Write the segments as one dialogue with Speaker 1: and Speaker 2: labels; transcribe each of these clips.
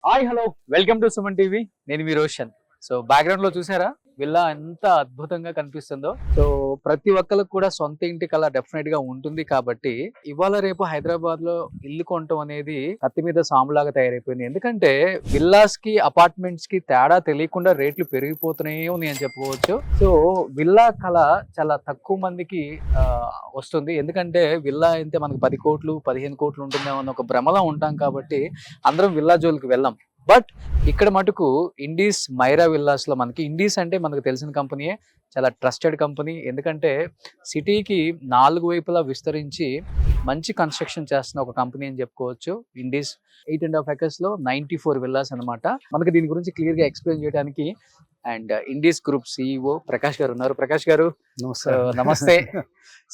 Speaker 1: Hi hello welcome to Suman TV. నేను మీ Roshan. So background లో చూసారా విల్లా ఎంత అద్భుతంగా కనిపిస్తుందో. సో ప్రతి ఒక్కరికి కూడా సొంత ఇంటి కళ డెఫినెట్ గా ఉంటుంది కాబట్టి ఇవాళ రేపు హైదరాబాద్ లో ఇల్లు కొనటం అనేది కత్తి మీద సాములాగా తయారైపోయింది. ఎందుకంటే విల్లాస్ కి అపార్ట్మెంట్స్ కి తేడా తెలియకుండా రేట్లు పెరిగిపోతున్నాయి అని చెప్పుకోవచ్చు. సో విల్లా కళ చాలా తక్కువ మందికి వస్తుంది. ఎందుకంటే విల్లా అయితే మనకి 10 కోట్లు 15 కోట్లు ఉంటుందేమో అన్న ఒక భ్రమలో ఉంటాం కాబట్టి అందరం విల్లా జోలికి వెళ్ళాం. బట్ ఇక్కడ మటుకు ఇండీస్ మైరా విల్లాస్ లో మనకి ఇండీస్ అంటే మనకు తెలిసిన కంపెనీయే, చాలా ట్రస్టెడ్ కంపెనీ. ఎందుకంటే సిటీకి 4 వైపులా విస్తరించి మంచి కన్స్ట్రక్షన్ చేస్తున్న ఒక కంపెనీ అని చెప్పుకోవచ్చు. ఇండీస్ 8.5 acres లో 94 విల్లాస్ అనమాట. మనకి దీని గురించి క్లియర్ గా ఎక్స్ప్లెయిన్ చేయడానికి and Indies group CEO Prakash గారు ఉన్నారు. ప్రకాష్ గారు నమస్తే.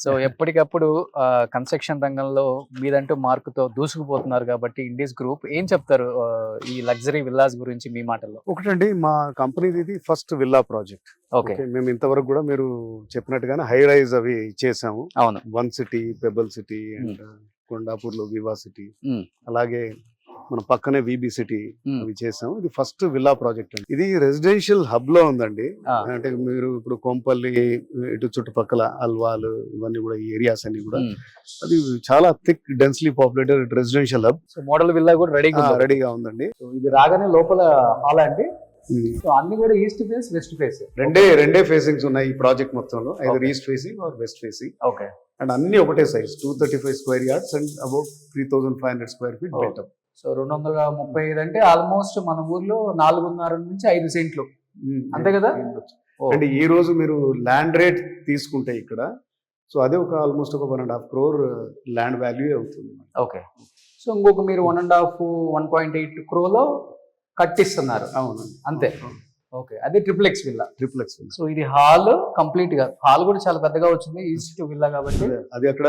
Speaker 1: సో ఎప్పటికప్పుడు కన్స్ట్రక్షన్ రంగంలో మీదంటూ మార్కుతో దూసుకుపోతున్నారు కాబట్టి ఇండీస్ గ్రూప్ ఏం చెప్తారు ఈ లగ్జరీ విల్లాస్ గురించి మీ మాటల్లో?
Speaker 2: ఒకటండి, మా కంపెనీది ఇది ఫస్ట్ విల్లా ప్రాజెక్ట్.
Speaker 1: ఓకే,
Speaker 2: మేము ఇంతవరకు కూడా మీరు చెప్పినట్టుగానే హై రైజ్ అవి చేసాము.
Speaker 1: అవును.
Speaker 2: One city, pebble city and Kondapur లో వివా సిటీ,
Speaker 1: మ్మ్.
Speaker 2: అలాగే మన పక్కనే విబి సిటీ
Speaker 1: మ్మ్.
Speaker 2: అవి చేసాము. ఇది ఫస్ట్ విల్లా ప్రాజెక్ట్ అండి. ఇది రెసిడెన్షియల్ హబ్ లో ఉందండి.
Speaker 1: ఆ.
Speaker 2: అంటే మీరు ఇప్పుడు కొంపల్లి ఇటు చుట్టుపక్కల అల్వాలు ఇవన్నీ కూడా ఈ ఏరియాస్ అన్ని కూడా
Speaker 1: మ్మ్.
Speaker 2: అది చాలా thick densely populated residential hub.
Speaker 1: So model villa కూడా
Speaker 2: రెడీగా ఉందండి.
Speaker 1: సో ఇది రాగానే లోపల హాల్ అండి. సో అన్ని కూడా ఈస్ట్ ఫేస్ వెస్ట్ ఫేస్
Speaker 2: రెండే ఫేసింగ్స్ ఉన్నాయి ఈ ప్రాజెక్ట్ మొత్తంలో, either
Speaker 1: Okay.
Speaker 2: East facing or west facing.
Speaker 1: Okay.
Speaker 2: And అన్ని ఒకటే size 235 square yards and about 3500 square feet
Speaker 1: Oh.
Speaker 2: Built up.
Speaker 1: So 235 అంటే ఆల్మోస్ట్ మన ఊర్లో 4.5 నుంచి 5 సెంట్లు అంతే కదా?
Speaker 2: అంటే ఈ రోజు మీరు ల్యాండ్ రేట్ తీసుకుంటే ఇక్కడ, సో అదే ఒక ఆల్మోస్ట్ ఒక 1.5 crore ల్యాండ్ వాల్యూ అవుతుంది.
Speaker 1: ఓకే. సో ఇంకొక మీరు 1.5 crore కట్టిస్తున్నారు
Speaker 2: అవునండి,
Speaker 1: అంతే. ఓకే, అది ట్రిప్లెక్స్ విల్లా.
Speaker 2: ట్రిప్లెక్స్.
Speaker 1: సో ఇది హాల్ కంప్లీట్ గా, హాల్ కూడా చాలా పెద్దగా వచ్చింది ఈస్ట్ విల్లా కాబట్టి.
Speaker 2: అది అక్కడ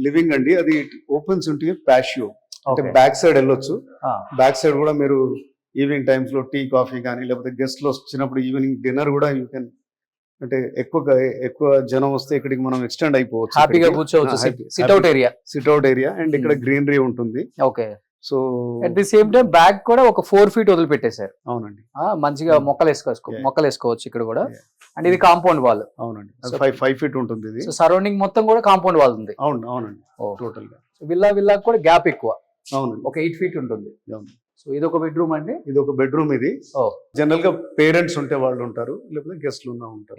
Speaker 2: లివింగ్ అండి, అది ఓపెన్స్ ఉంటే ప్యాషియో అంటే
Speaker 1: Okay.
Speaker 2: బ్యాక్ సైడ్ వెళ్ళొచ్చు.
Speaker 1: ఆ,
Speaker 2: బ్యాక్ సైడ్ కూడా మీరు ఈవినింగ్ టైమ్స్ లో టీ కాఫీ కానీ లేకపోతే గెస్ట్ లో వచ్చినప్పుడు ఈవినింగ్ డిన్నర్ కూడా యూ కెన్, అంటే ఎక్కువ జనం వస్తే ఇక్కడికి మనం ఎక్స్టెండ్ అయిపోవచ్చు,
Speaker 1: హ్యాపీగా కూర్చోవచ్చు. SIT out area.
Speaker 2: SIT out area and ఇక్కడ గ్రీనరీ ఉంటుంది.
Speaker 1: Okay.
Speaker 2: So
Speaker 1: at the same time back కూడా ఒక 4 feet వదిలిపెట్టేశారు.
Speaker 2: అవునండి,
Speaker 1: మంచిగా మొక్కలు వేసుకోవచ్చు ఇక్కడ కూడా. అండ్ ఇది కాంపౌండ్ వాల్.
Speaker 2: అవునండి,
Speaker 1: So-
Speaker 2: 5 feet ఉంటుంది ఇది.
Speaker 1: సో సరౌండింగ్ మొత్తం కూడా కాంపౌండ్ వాల్ ఉంది.
Speaker 2: అవునండి, టోటల్ గా.
Speaker 1: విల్లా కూడా గ్యాప్ ఎక్కువ,
Speaker 2: అవునండి,
Speaker 1: ఒక 8 feet ఉంటుంది.
Speaker 2: అవును.
Speaker 1: సో ఇది ఒక బెడ్రూమ్ అండి.
Speaker 2: ఇది ఒక బెడ్రూమ్. ఇది
Speaker 1: ఓ,
Speaker 2: జనరల్ గా పేరెంట్స్ ఉంటే వాళ్ళు ఉంటారు, లేకపోతే గెస్ట్లు ఉంటారు.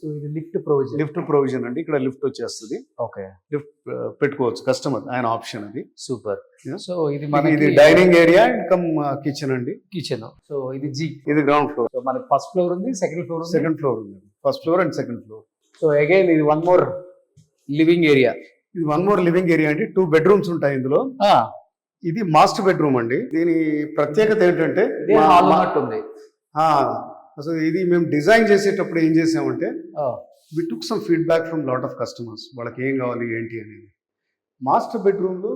Speaker 1: సో ఇది లిఫ్ట్ ప్రొవిజన్.
Speaker 2: లిఫ్ట్ ప్రొవిజన్ అండి, ఇక్కడ లిఫ్ట్ వచ్చేస్తుంది.
Speaker 1: ఓకే,
Speaker 2: లిఫ్ట్ పెట్టుకోవచ్చు కస్టమర్, ఆయన ఆప్షన్ అది.
Speaker 1: సూపర్.
Speaker 2: Yeah.
Speaker 1: సో ఇది
Speaker 2: ఇది
Speaker 1: మనకి
Speaker 2: dining area and come kitchen అండి.
Speaker 1: కిచెన్. సో ఇది జీ.
Speaker 2: ఇది గ్రౌండ్ ఫ్లోర్.
Speaker 1: సో మనకి ఫస్ట్ ఫ్లోర్ ఉంది, సెకండ్ ఫ్లోర్ ఉంది.
Speaker 2: సెకండ్ ఫ్లోర్ ఉంది, first floor and second floor.
Speaker 1: So again ఇది వన్ మోర్ లివింగ్ ఏరియా.
Speaker 2: ఇది వన్ మోర్ లివింగ్ ఏరియా అండి. 2 bedrooms ఉంటాయి ఇందులో. ఇది మాస్టర్ బెడ్రూమ్ అండి. దీని ప్రత్యేకత ఏంటంటే
Speaker 1: హాల్ ఉన్నట్టుంది.
Speaker 2: అసలు ఇది మేము డిజైన్ చేసేటప్పుడు ఏం చేసామంటే we took some feedback from lot of customers, వాళ్ళకి ఏం కావాలి ఏంటి అనేది. మాస్టర్ బెడ్రూమ్ లో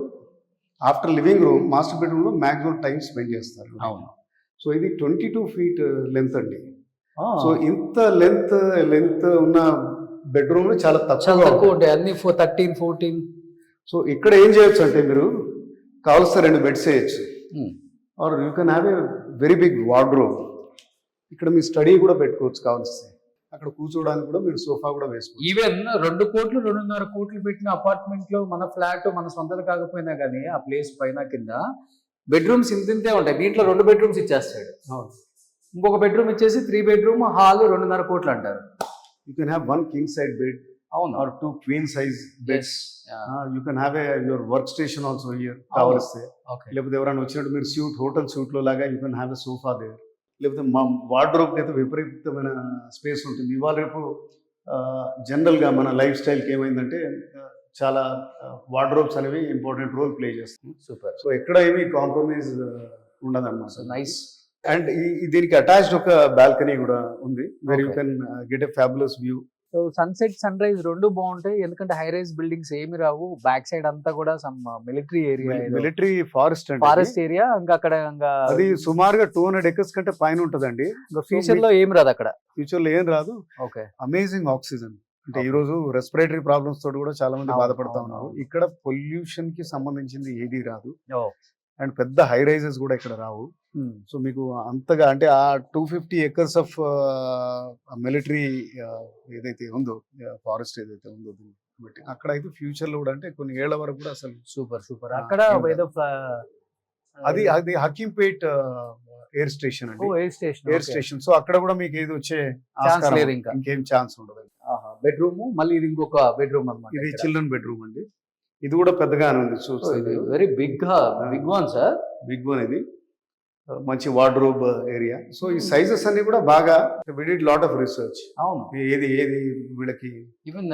Speaker 2: after living room master bedroom లో మాక్సిమం టైం స్పెండ్ చేస్తారు.
Speaker 1: అవును.
Speaker 2: సో ఇది 22 feet లెంత్ అండి. సో ఇంత లెంత్ ఉన్న బెడ్రూమ్ లో చాలా
Speaker 1: చాలా తక్కువ
Speaker 2: తక్కువ.
Speaker 1: ఉంటాయి అన్ని 13, 14.
Speaker 2: సో ఇక్కడ ఏం చేయొచ్చు అంటే మీరు కావలిస్తే 2 beds వేయచ్చు, or you can have a very big wardrobe. ఇక్కడ మీ స్టడీ కూడా పెట్టుకోవచ్చు కావలిస్తే. అక్కడ కూర్చోవడానికి కూడా మీరు సోఫా కూడా వేసుకోవచ్చు.
Speaker 1: ఈవెన్ 2 కోట్లు 2.5 కోట్లు పెట్టిన అపార్ట్మెంట్ లో మన ఫ్లాట్ మన సొంతది కాకపోయినా కానీ ఆ ప్లేస్ పైన కింద బెడ్రూమ్స్ ఇంతే ఉంటాయి. దీంట్లో 2 bedrooms ఇచ్చేస్తాడు. ఇంకొక బెడ్రూమ్ ఇచ్చేసి 3 bedroom హాల్ 2.5 కోట్లు అంటారు.
Speaker 2: You can have 1 king side bed
Speaker 1: అవును.
Speaker 2: or 2 queen size beds. You can have your work station also here కావలిస్తే.
Speaker 1: ఓకే.
Speaker 2: లేకపోతే ఎవరైనా వచ్చినట్టు మీరు హోటల్ సూట్ లో లాగా you can have a sofa there. లేకపోతే మా వార్డ్రోబ్ అయితే విపరీతమైన స్పేస్ ఉంటుంది. ఇవాళ రేపు జనరల్ గా మన లైఫ్ స్టైల్కి ఏమైందంటే చాలా వార్డ్రోబ్స్ అనేవి ఇంపార్టెంట్ రోల్ ప్లే చేస్తాయి.
Speaker 1: సూపర్.
Speaker 2: సో ఎక్కడ ఏమి కాంప్రమైజ్ ఉండదన్నమాట.
Speaker 1: So nice.
Speaker 2: అండ్ దీనికి అటాచ్డ్ ఒక బాల్కనీ కూడా ఉంది, where you
Speaker 1: Okay.
Speaker 2: Can get a fabulous view.
Speaker 1: So sunset sunrise 2 బాగుంటాయి. ఎందుకంటే హై రైజ్ బిల్డింగ్స్ ఏమి రావు. బ్యాక్ సైడ్ అంతా కూడా some military area,
Speaker 2: military forest అండి.
Speaker 1: Forest area. ఇంకా అక్కడ
Speaker 2: అది సుమారుగా 200 acres కంటే పైన ఉంటదండి.
Speaker 1: ఫ్యూచర్ లో ఏం రాదు అక్కడ.
Speaker 2: ఫ్యూచర్ లో ఏం రాదు.
Speaker 1: ఓకే.
Speaker 2: Amazing oxygen. అంటే
Speaker 1: Okay.
Speaker 2: ఈ రోజు రెస్పిరేటరీ ప్రాబ్లమ్స్ తోటి కూడా చాలా మంది
Speaker 1: అవును,
Speaker 2: బాధపడతా
Speaker 1: అవును,
Speaker 2: ఉన్నారు.
Speaker 1: అవును.
Speaker 2: ఇక్కడ పొల్యూషన్ కి సంబంధించింది ఏది రాదు. అండ్ పెద్ద హై రైజెస్ కూడా ఇక్కడ రావు. సో మీకు అంతగా అంటే ఆ 250 acres ఆఫ్ మిలిటరీ ఏదైతే ఉందో, ఫారెస్ట్ ఏదైతే ఉందో దీన్ని బట్టి అక్కడ అయితే ఫ్యూచర్ లో కూడా అంటే కొన్ని ఏళ్ల వరకు కూడా అసలు
Speaker 1: సూపర్ అక్కడ ఏదో
Speaker 2: అది హకీంపేట్ ఎయిర్ స్టేషన్ అండి, ఎయిర్ స్టేషన్. సో అక్కడ కూడా మీకు ఏది వచ్చే ఆస్కారం
Speaker 1: లేదు, ఇంకా
Speaker 2: ఇంకేం ఛాన్స్ ఉండదు.
Speaker 1: బెడ్రూమ్, మళ్ళీ ఇది ఇంకొక బెడ్రూమ్ అన్నమాట.
Speaker 2: ఇది చిల్డ్రన్ బెడ్రూమ్ అండి, ఇది కూడా పెద్దగానే ఉంది.
Speaker 1: ఇది very big one sir,
Speaker 2: big one. ఇది మంచి వార్డ్రోబ్ ఏరియా. సో ఈ సైజెస్ అన్ని కూడా బాగా we did lot of research.
Speaker 1: అవును,
Speaker 2: ఏది వీళ్ళకి
Speaker 1: ఈవెన్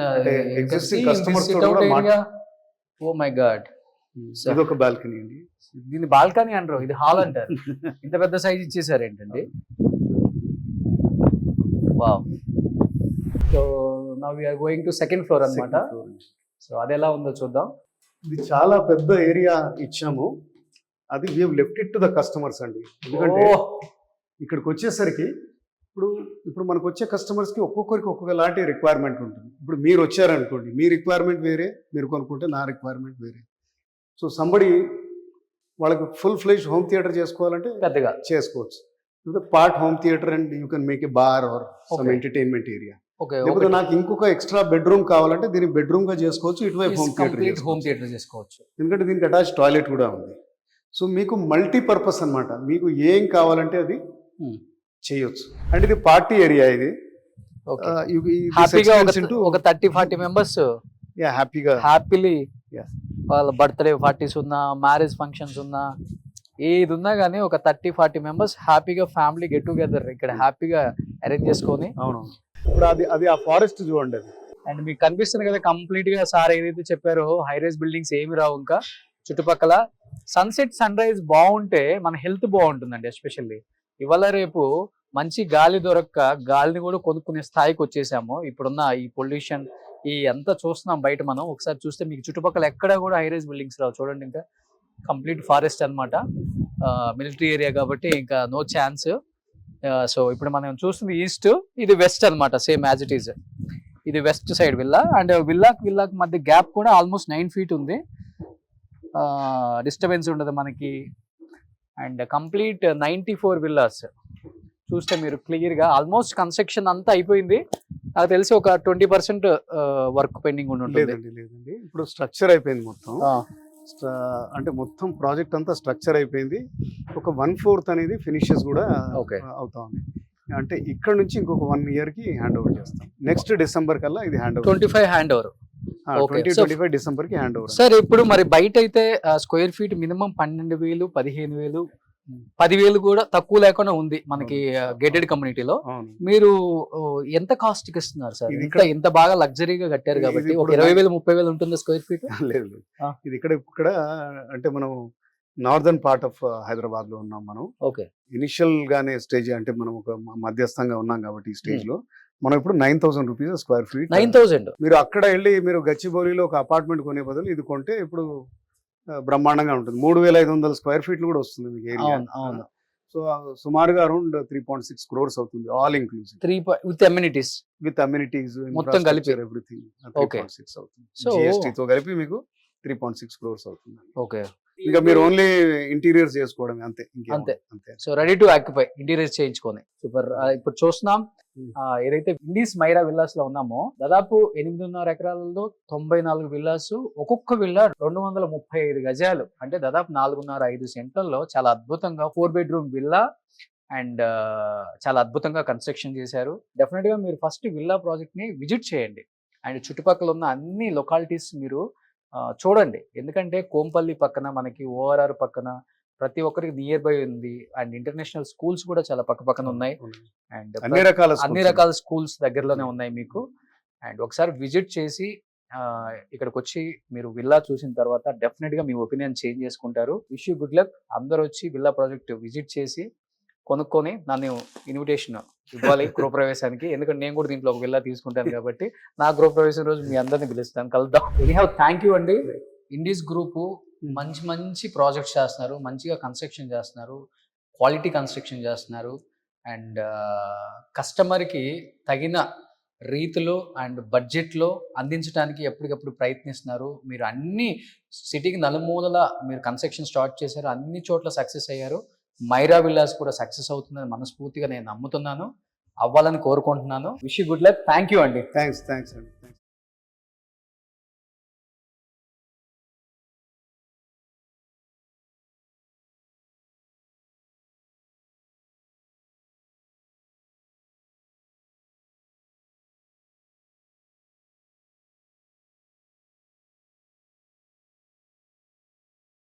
Speaker 2: ఎగ్జిస్టింగ్ కస్టమర్స్ తో కూడా
Speaker 1: ఓ మై గాడ్.
Speaker 2: ఇది ఒక బాల్కనీ అండి,
Speaker 1: దీన్ని బాల్కనీ అంటారు, ఇది హాల్ అంటారు. ఇంత పెద్ద సైజ్ ఇచ్చేసారు ఏంటండి. Wow. So now we are going to second floor అన్నమాట. సో అది ఎలా ఉందో చూద్దాం.
Speaker 2: ఇది చాలా పెద్ద ఏరియా ఇచ్చాము, అది we have left it to the customers అండి. ఎందుకంటే ఇక్కడికి వచ్చేసరికి ఇప్పుడు మనకు వచ్చే కస్టమర్స్ కి ఒక్కొక్కరికి ఒక్కొక్క లాంటి రిక్వైర్మెంట్ ఉంటుంది. ఇప్పుడు మీరు వచ్చారనుకోండి, మీ రిక్వైర్మెంట్ వేరే, మీరు కొనుక్కుంటే నా రిక్వైర్మెంట్ వేరే. సో సంబడి వాళ్ళకి ఫుల్ ఫ్లెజ్ హోమ్ థియేటర్ చేసుకోవాలంటే
Speaker 1: పెద్దగా
Speaker 2: చేసుకోవచ్చు. Part home theatre and you can make a bar or some entertainment area. లేకపోతే నాకు ఇంకొక ఎక్స్ట్రా బెడ్రూమ్ కావాలంటే దీన్ని బెడ్రూమ్ గా చేసుకోవచ్చు, ఇటువైపు హోమ్ థియేటర్
Speaker 1: చేసుకోవచ్చు.
Speaker 2: ఎందుకంటే దీనికి అటాచ్ టాయిలెట్ కూడా ఉంది. సో మీకు మల్టీపర్పస్ అన్నమాట, మీకు ఏం కావాలంటే అది చేయొచ్చు. అండ్ ఇది పార్టీ ఏరియా, ఇది
Speaker 1: ఒక 30-40 మెంబర్స్ హ్యాపీలీ వాళ్ళ బర్త్డే పార్టీస్ ఉన్నా, మ్యారేజ్ ఫంక్షన్స్ ఉన్నా, ఏది ఉన్నా కానీ ఒక 30-40 మెంబర్స్ హ్యాపీగా ఫ్యామిలీ గెట్ టుగెదర్ ఇక్కడ హ్యాపీగా అరేంజ్ చేసుకొని.
Speaker 2: అవును, ఇప్పుడు అది ఆ ఫారెస్ట్ చూడండి అది.
Speaker 1: అండ్ మీకు కనిపిస్తుంది కదా కంప్లీట్ గా సార్ ఏదైతే చెప్పారో హై రైజ్ బిల్డింగ్స్ ఏమి రావు ఇంకా చుట్టుపక్కల. సన్సెట్ సన్ రైజ్ బాగుంటే మన హెల్త్ బాగుంటుందండి. ఎస్పెషల్లీ ఇవాళ రేపు మంచి గాలి దొరక్క గాలిని కూడా కొనుక్కునే స్థాయికి వచ్చేసాము. ఇప్పుడున్న ఈ పొల్యూషన్ ఈ అంతా చూస్తున్నాం బయట. మనం ఒకసారి చూస్తే మీకు చుట్టుపక్కల ఎక్కడ కూడా హై రైజ్ బిల్డింగ్స్ రావు. చూడండి, ఇంకా కంప్లీట్ ఫారెస్ట్ అన్నమాట. మిలిటరీ ఏరియా కాబట్టి ఇంకా నో ఛాన్స్. సో ఇప్పుడు మనం చూస్తుంది ఈస్ట్, ఇది వెస్ట్ అన్నమాట. Same as it is. ఇది వెస్ట్ సైడ్ విల్లా. అండ్ విల్లాకి మధ్య గ్యాప్ కూడా ఆల్మోస్ట్ 9 feet ఉంది. డిస్టర్బెన్స్ ఉండదు మనకి. అండ్ కంప్లీట్ 94 విల్లాస్ చూస్తే మీరు క్లియర్ గా ఆల్మోస్ట్ కన్స్ట్రక్షన్ అంతా అయిపోయింది. నాకు తెలిసి ఒక 20% వర్క్ పెండింగ్ ఉంటుంది.
Speaker 2: లేదండి, ఇప్పుడు స్ట్రక్చర్ అయిపోయింది మొత్తం. అంటే మొత్తం ప్రాజెక్ట్ అంతా స్ట్రక్చర్ అయిపోయింది. ఒక 1/4 అనేది ఫినిషెస్ కూడా అవుతా ఉంది. అంటే ఇక్కడ నుంచి ఇంకొక 1 year కి హ్యాండ్ ఓవర్ చేస్తాం. నెక్స్ట్ డిసెంబర్ కల్లా ఇది hand over.
Speaker 1: 25 hand over.
Speaker 2: 2025 December కి హ్యాండ్ ఓవర్.
Speaker 1: సార్ ఇప్పుడు మరి బయట అయితే స్క్వేర్ ఫీట్ మినిమం 12,000, 15,000, 10,000 కూడా తక్కువ లేకుండా ఉంది మనకి గేటెడ్ కమ్యూనిటీలో. మీరు ఎంత కాస్ట్ కి ఇస్తున్నారు సార్? ఇంత బాగా లగ్జరీగా కట్టారు కాబట్టి ఒక 20,000, 30,000 ఉంటుంది స్క్వేర్ ఫీట్.
Speaker 2: లేదు, ఇది ఇక్కడ అంటే మనం నార్దర్న్ పార్ట్ ఆఫ్ హైదరాబాద్ లో ఉన్నాం మనం.
Speaker 1: ఓకే,
Speaker 2: ఇనిషియల్ గానే స్టేజ్ అంటే మనం ఒక మధ్యస్థంగా ఉన్నాం కాబట్టి ఈ స్టేజ్ లో మనం ఇప్పుడు 9,000 రూపీస్ స్క్వేర్ ఫీట్.
Speaker 1: 9,000.
Speaker 2: మీరు అక్కడ వెళ్ళి మీరు గచ్చిబౌలిలో ఒక అపార్ట్మెంట్ కొనే బదులు ఇది కొంటే ఇప్పుడు బ్రహ్మాండంగా ఉంటుంది. 3,500 స్క్వేర్ ఫీట్లు కూడా వస్తుంది మీకు ఏరియా. సో సుమారుగా అరౌండ్ 3.6 crores అవుతుంది, ఆల్ ఇంక్లూసివ్.
Speaker 1: విత్ అమ్యూనిటీస్ మొత్తం కలిపి
Speaker 2: ఎవ్రీథింగ్ 3.6 అవుతుంది. సో GST తో కలిపి మీకు 3.6 crores అవుతుంది.
Speaker 1: ఓకే,
Speaker 2: ఇంకా మీరు ఓన్లీ ఇంటీరియర్స్ చేసుకోవడం అంతే.
Speaker 1: So ready to occupy, interiors చేయించుకొని. సూపర్. ఇప్పుడు చూస్తున్నాం ఏదైతే ఇండీస్ మైరా విల్లాస్ లో ఉన్నామో దాదాపు 8.5 ఎకరాలలో 94 విల్లాస్. ఒక్కొక్క విల్లా 235 గజాలు, అంటే దాదాపు 4.5 సెంట్లలో చాలా అద్భుతంగా 4 bedroom విల్లా. అండ్ చాలా అద్భుతంగా కన్స్ట్రక్షన్ చేశారు. డెఫినెట్ గా మీరు ఫస్ట్ విల్లా ప్రాజెక్ట్ ని విజిట్ చేయండి. అండ్ చుట్టుపక్కల ఉన్న అన్ని లొకాలిటీస్ మీరు చూడండి. ఎందుకంటే కోంపల్లి పక్కన మనకి, ORR పక్కన ప్రతి ఒక్కరికి నియర్ బై ఉంది. అండ్ ఇంటర్నేషనల్ స్కూల్స్ కూడా చాలా పక్కన ఉన్నాయి. అండ్ అన్ని రకాల స్కూల్స్ దగ్గరలోనే ఉన్నాయి మీకు. అండ్ ఒకసారి విజిట్ చేసి ఇక్కడికి వచ్చి మీరు విల్లా చూసిన తర్వాత డెఫినెట్ గా మీ ఒపీనియన్ చేంజ్ చేసుకుంటారు. Wish you good luck. అందరూ వచ్చి విల్లా ప్రాజెక్ట్ విజిట్ చేసి కొనుక్కొని నన్ను ఇన్విటేషన్ ఇవ్వాలి గృహప్రవేశానికి. ఎందుకంటే నేను కూడా దీంట్లో ఒక విల్లా తీసుకుంటాను కాబట్టి నా గృహప్రవేశం రోజు మీ అందరినీ పిలుస్తాను, కలుద్దాం. ఎనీహౌ థ్యాంక్ యూ అండి. ఇండీస్ గ్రూప్ మంచి ప్రాజెక్ట్స్ చేస్తున్నారు, మంచిగా కన్స్ట్రక్షన్ చేస్తున్నారు, క్వాలిటీ కన్స్ట్రక్షన్ చేస్తున్నారు. అండ్ కస్టమర్కి తగిన రీతిలో అండ్ బడ్జెట్లో అందించడానికి ఎప్పటికప్పుడు ప్రయత్నిస్తున్నారు. మీరు అన్ని సిటీకి నలుమూలల మీరు కన్స్ట్రక్షన్ స్టార్ట్ చేశారు, అన్ని చోట్ల సక్సెస్ అయ్యారు. మైరా విల్లాస్ కూడా సక్సెస్ అవుతుందని మనస్ఫూర్తిగా నేను నమ్ముతున్నాను, అవ్వాలని కోరుకుంటున్నాను. Wish you good luck. Thank you అండి.
Speaker 2: థ్యాంక్స్ అండి.